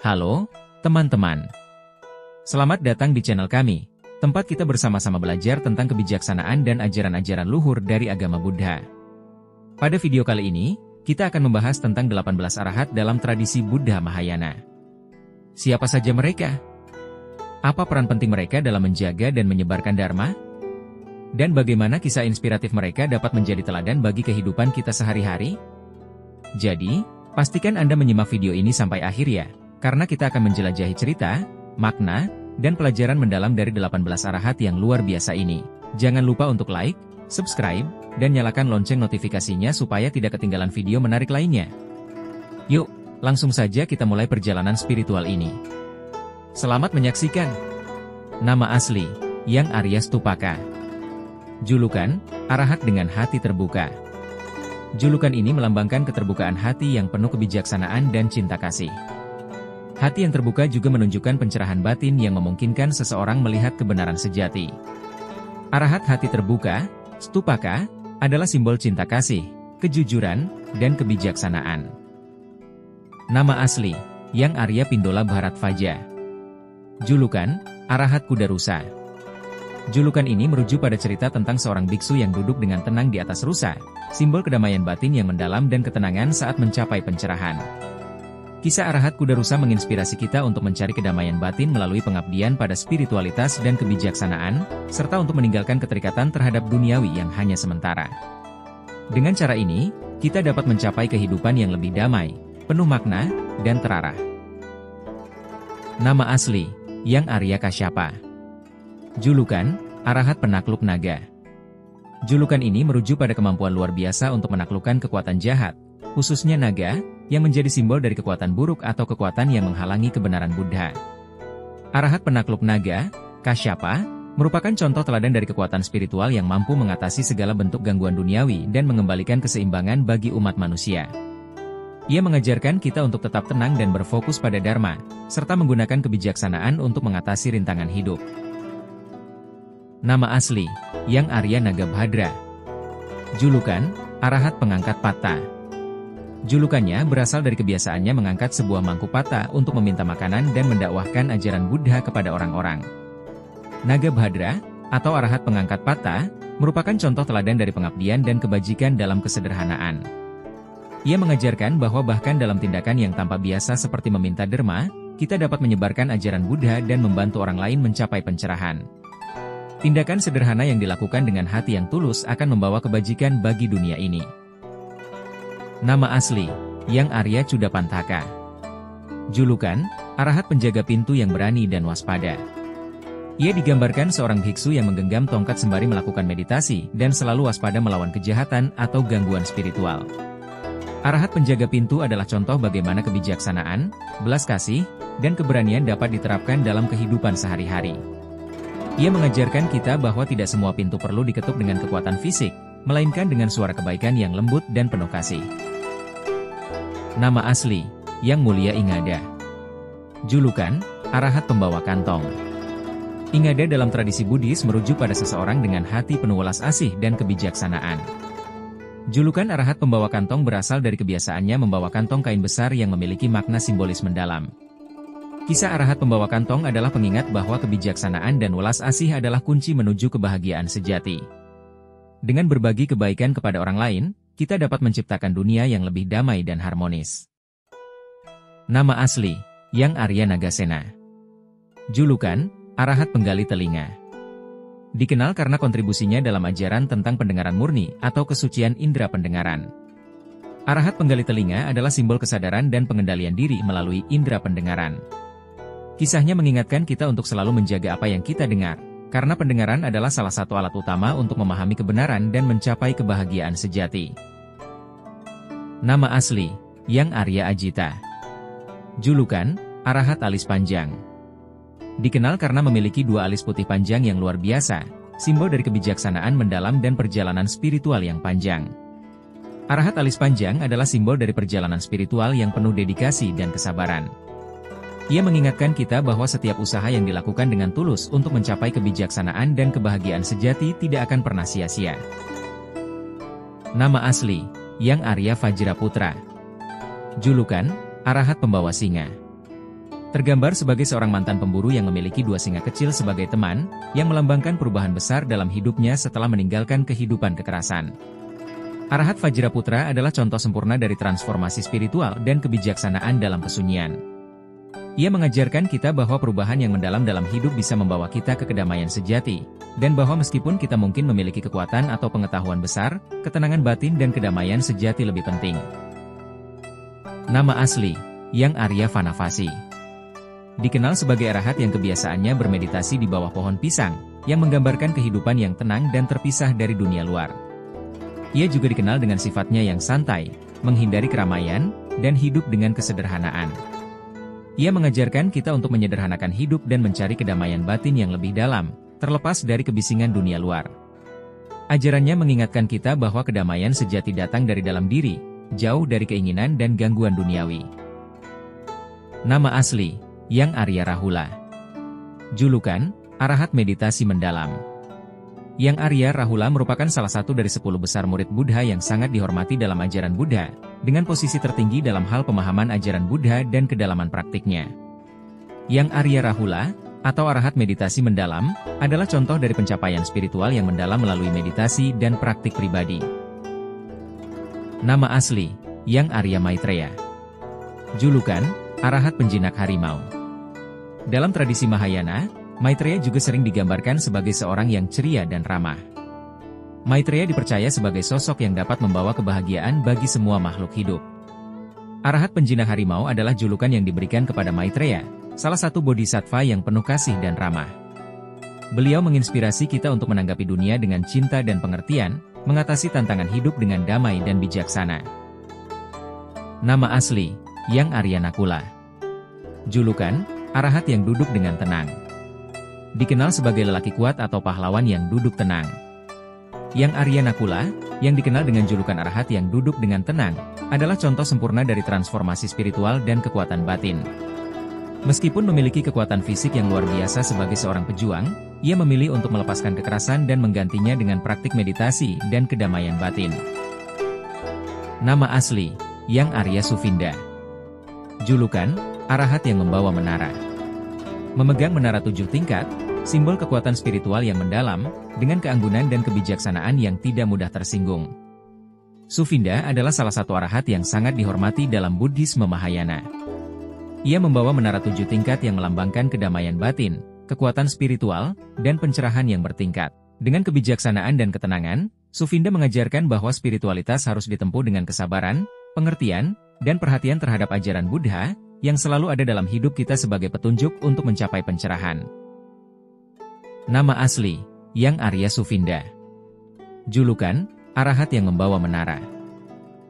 Halo, teman-teman. Selamat datang di channel kami, tempat kita bersama-sama belajar tentang kebijaksanaan dan ajaran-ajaran luhur dari agama Buddha. Pada video kali ini, kita akan membahas tentang 18 arahat dalam tradisi Buddha Mahayana. Siapa saja mereka? Apa peran penting mereka dalam menjaga dan menyebarkan Dharma? Dan bagaimana kisah inspiratif mereka dapat menjadi teladan bagi kehidupan kita sehari-hari? Jadi, pastikan Anda menyimak video ini sampai akhir ya, karena kita akan menjelajahi cerita, makna, dan pelajaran mendalam dari 18 arahat yang luar biasa ini. Jangan lupa untuk like, subscribe, dan nyalakan lonceng notifikasinya supaya tidak ketinggalan video menarik lainnya. Yuk, langsung saja kita mulai perjalanan spiritual ini. Selamat menyaksikan. Nama asli, Yang Arya Stupaka. Julukan, Arahat dengan hati terbuka. Julukan ini melambangkan keterbukaan hati yang penuh kebijaksanaan dan cinta kasih. Hati yang terbuka juga menunjukkan pencerahan batin yang memungkinkan seseorang melihat kebenaran sejati. Arahat hati terbuka, Stupaka, adalah simbol cinta kasih, kejujuran, dan kebijaksanaan. Nama asli, Yang Arya Pindola Bharatvaja. Julukan, Arahat Kuda Rusa. Julukan ini merujuk pada cerita tentang seorang biksu yang duduk dengan tenang di atas rusa, simbol kedamaian batin yang mendalam dan ketenangan saat mencapai pencerahan. Kisah Arahat Kuda Rusa menginspirasi kita untuk mencari kedamaian batin melalui pengabdian pada spiritualitas dan kebijaksanaan, serta untuk meninggalkan keterikatan terhadap duniawi yang hanya sementara. Dengan cara ini, kita dapat mencapai kehidupan yang lebih damai, penuh makna, dan terarah. Nama asli, Yang Arya Kasyapa. Julukan, Arahat Penakluk Naga. Julukan ini merujuk pada kemampuan luar biasa untuk menaklukkan kekuatan jahat, khususnya naga, yang menjadi simbol dari kekuatan buruk atau kekuatan yang menghalangi kebenaran Buddha. Arahat Penakluk Naga, Kasyapa, merupakan contoh teladan dari kekuatan spiritual yang mampu mengatasi segala bentuk gangguan duniawi dan mengembalikan keseimbangan bagi umat manusia. Ia mengajarkan kita untuk tetap tenang dan berfokus pada Dharma, serta menggunakan kebijaksanaan untuk mengatasi rintangan hidup. Nama asli, Yang Arya Nagabhadra. Julukan, Arahat Pengangkat Patta. Julukannya berasal dari kebiasaannya mengangkat sebuah mangkuk patta untuk meminta makanan dan mendakwahkan ajaran Buddha kepada orang-orang. Nagabhadra, atau Arahat Pengangkat Patta, merupakan contoh teladan dari pengabdian dan kebajikan dalam kesederhanaan. Ia mengajarkan bahwa bahkan dalam tindakan yang tanpa biasa seperti meminta derma, kita dapat menyebarkan ajaran Buddha dan membantu orang lain mencapai pencerahan. Tindakan sederhana yang dilakukan dengan hati yang tulus akan membawa kebajikan bagi dunia ini. Nama asli, Yang Arya Cudapantaka. Julukan, Arahat Penjaga Pintu yang berani dan waspada. Ia digambarkan seorang biksu yang menggenggam tongkat sembari melakukan meditasi dan selalu waspada melawan kejahatan atau gangguan spiritual. Arahat Penjaga Pintu adalah contoh bagaimana kebijaksanaan, belas kasih, dan keberanian dapat diterapkan dalam kehidupan sehari-hari. Ia mengajarkan kita bahwa tidak semua pintu perlu diketuk dengan kekuatan fisik, melainkan dengan suara kebaikan yang lembut dan penuh kasih. Nama asli, Yang Mulia Ingada. Julukan, Arahat Pembawa Kantong. Ingada dalam tradisi Buddhis merujuk pada seseorang dengan hati penuh welas asih dan kebijaksanaan. Julukan Arahat Pembawa Kantong berasal dari kebiasaannya membawa kantong kain besar yang memiliki makna simbolis mendalam. Kisah Arahat Pembawa Kantong adalah pengingat bahwa kebijaksanaan dan welas asih adalah kunci menuju kebahagiaan sejati. Dengan berbagi kebaikan kepada orang lain, kita dapat menciptakan dunia yang lebih damai dan harmonis. Nama asli, Yang Arya Nagasena. Julukan, Arahat Penggali Telinga. Dikenal karena kontribusinya dalam ajaran tentang pendengaran murni atau kesucian indera pendengaran. Arahat Penggali Telinga adalah simbol kesadaran dan pengendalian diri melalui indera pendengaran. Kisahnya mengingatkan kita untuk selalu menjaga apa yang kita dengar, karena pendengaran adalah salah satu alat utama untuk memahami kebenaran dan mencapai kebahagiaan sejati. Nama asli, Yang Arya Ajita. Julukan, Arahat Alis Panjang. Dikenal karena memiliki dua alis putih panjang yang luar biasa, simbol dari kebijaksanaan mendalam dan perjalanan spiritual yang panjang. Arahat Alis Panjang adalah simbol dari perjalanan spiritual yang penuh dedikasi dan kesabaran. Ia mengingatkan kita bahwa setiap usaha yang dilakukan dengan tulus untuk mencapai kebijaksanaan dan kebahagiaan sejati tidak akan pernah sia-sia. Nama asli, Yang Arya Vajraputra. Julukan, Arahat Pembawa Singa. Tergambar sebagai seorang mantan pemburu yang memiliki dua singa kecil sebagai teman, yang melambangkan perubahan besar dalam hidupnya setelah meninggalkan kehidupan kekerasan. Arahat Vajraputra adalah contoh sempurna dari transformasi spiritual dan kebijaksanaan dalam kesunyian. Ia mengajarkan kita bahwa perubahan yang mendalam dalam hidup bisa membawa kita ke kedamaian sejati, dan bahwa meskipun kita mungkin memiliki kekuatan atau pengetahuan besar, ketenangan batin dan kedamaian sejati lebih penting. Nama asli, Yang Arya Vanavasi. Dikenal sebagai arahat yang kebiasaannya bermeditasi di bawah pohon pisang, yang menggambarkan kehidupan yang tenang dan terpisah dari dunia luar. Ia juga dikenal dengan sifatnya yang santai, menghindari keramaian, dan hidup dengan kesederhanaan. Ia mengajarkan kita untuk menyederhanakan hidup dan mencari kedamaian batin yang lebih dalam, terlepas dari kebisingan dunia luar. Ajarannya mengingatkan kita bahwa kedamaian sejati datang dari dalam diri, jauh dari keinginan dan gangguan duniawi. Nama asli, Yang Arya Rahula. Julukan, Arahat Meditasi Mendalam. Yang Arya Rahula merupakan salah satu dari 10 besar murid Buddha yang sangat dihormati dalam ajaran Buddha, dengan posisi tertinggi dalam hal pemahaman ajaran Buddha dan kedalaman praktiknya. Yang Arya Rahula, atau Arahat Meditasi Mendalam, adalah contoh dari pencapaian spiritual yang mendalam melalui meditasi dan praktik pribadi. Nama asli, Yang Arya Maitreya. Julukan, Arahat Penjinak Harimau. Dalam tradisi Mahayana, Maitreya juga sering digambarkan sebagai seorang yang ceria dan ramah. Maitreya dipercaya sebagai sosok yang dapat membawa kebahagiaan bagi semua makhluk hidup. Arahat Penjinak Harimau adalah julukan yang diberikan kepada Maitreya, salah satu bodhisattva yang penuh kasih dan ramah. Beliau menginspirasi kita untuk menanggapi dunia dengan cinta dan pengertian, mengatasi tantangan hidup dengan damai dan bijaksana. Nama asli, Yang Arya Nakula. Julukan, Arahat yang duduk dengan tenang. Dikenal sebagai lelaki kuat atau pahlawan yang duduk tenang. Yang Arya Nakula, yang dikenal dengan julukan Arahat yang duduk dengan tenang, adalah contoh sempurna dari transformasi spiritual dan kekuatan batin. Meskipun memiliki kekuatan fisik yang luar biasa sebagai seorang pejuang, ia memilih untuk melepaskan kekerasan dan menggantinya dengan praktik meditasi dan kedamaian batin. Nama asli, Yang Arya Sufinda. Julukan, Arahat yang membawa menara. Memegang menara 7 tingkat, simbol kekuatan spiritual yang mendalam, dengan keanggunan dan kebijaksanaan yang tidak mudah tersinggung. Sufinda adalah salah satu arahat yang sangat dihormati dalam Buddhisme Mahayana. Ia membawa menara 7 tingkat yang melambangkan kedamaian batin, kekuatan spiritual, dan pencerahan yang bertingkat. Dengan kebijaksanaan dan ketenangan, Sufinda mengajarkan bahwa spiritualitas harus ditempuh dengan kesabaran, pengertian, dan perhatian terhadap ajaran Buddha, yang selalu ada dalam hidup kita sebagai petunjuk untuk mencapai pencerahan. Nama asli, Yang Arya Sufinda. Julukan, Arahat yang membawa menara.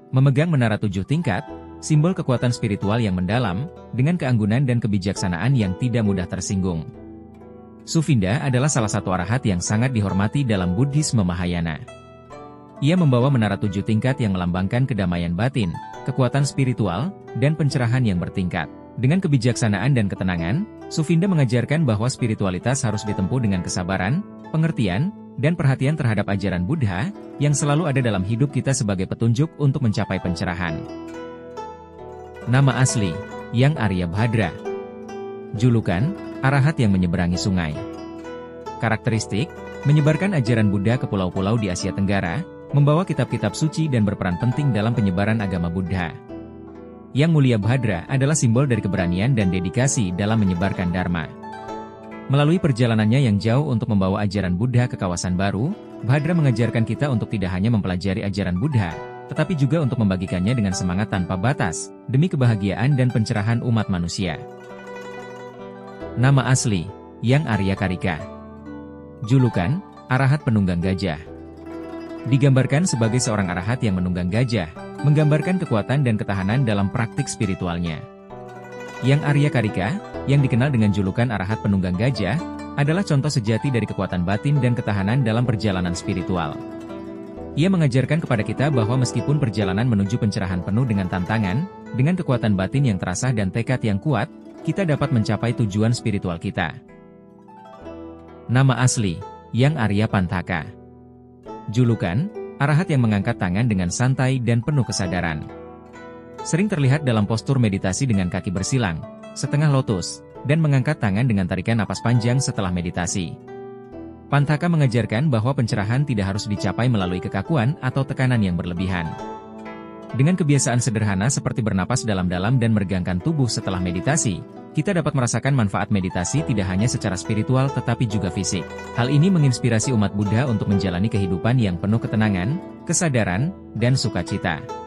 Memegang menara 7 tingkat, simbol kekuatan spiritual yang mendalam, dengan keanggunan dan kebijaksanaan yang tidak mudah tersinggung. Sufinda adalah salah satu arahat yang sangat dihormati dalam Buddhisme Mahayana. Ia membawa menara 7 tingkat yang melambangkan kedamaian batin, kekuatan spiritual, dan pencerahan yang bertingkat. Dengan kebijaksanaan dan ketenangan, Sufinda mengajarkan bahwa spiritualitas harus ditempuh dengan kesabaran, pengertian, dan perhatian terhadap ajaran Buddha, yang selalu ada dalam hidup kita sebagai petunjuk untuk mencapai pencerahan. Nama asli, Yang Arya Bhadra. Julukan, Arahat yang menyeberangi sungai. Karakteristik, menyebarkan ajaran Buddha ke pulau-pulau di Asia Tenggara, membawa kitab-kitab suci dan berperan penting dalam penyebaran agama Buddha. Yang Mulia Bhadra adalah simbol dari keberanian dan dedikasi dalam menyebarkan Dharma. Melalui perjalanannya yang jauh untuk membawa ajaran Buddha ke kawasan baru, Bhadra mengajarkan kita untuk tidak hanya mempelajari ajaran Buddha, tetapi juga untuk membagikannya dengan semangat tanpa batas, demi kebahagiaan dan pencerahan umat manusia. Nama asli, Yang Arya Karika. Julukan, Arahat Penunggang Gajah. Digambarkan sebagai seorang arahat yang menunggang gajah, menggambarkan kekuatan dan ketahanan dalam praktik spiritualnya. Yang Arya Karika, yang dikenal dengan julukan Arahat Penunggang Gajah, adalah contoh sejati dari kekuatan batin dan ketahanan dalam perjalanan spiritual. Ia mengajarkan kepada kita bahwa meskipun perjalanan menuju pencerahan penuh dengan tantangan, dengan kekuatan batin yang terasah dan tekad yang kuat, kita dapat mencapai tujuan spiritual kita. Nama asli, Yang Arya Pantaka. Julukan, arahat yang mengangkat tangan dengan santai dan penuh kesadaran. Sering terlihat dalam postur meditasi dengan kaki bersilang, setengah lotus, dan mengangkat tangan dengan tarikan napas panjang setelah meditasi. Pantaka mengajarkan bahwa pencerahan tidak harus dicapai melalui kekakuan atau tekanan yang berlebihan. Dengan kebiasaan sederhana seperti bernapas dalam-dalam dan meregangkan tubuh setelah meditasi, kita dapat merasakan manfaat meditasi tidak hanya secara spiritual tetapi juga fisik. Hal ini menginspirasi umat Buddha untuk menjalani kehidupan yang penuh ketenangan, kesadaran, dan sukacita.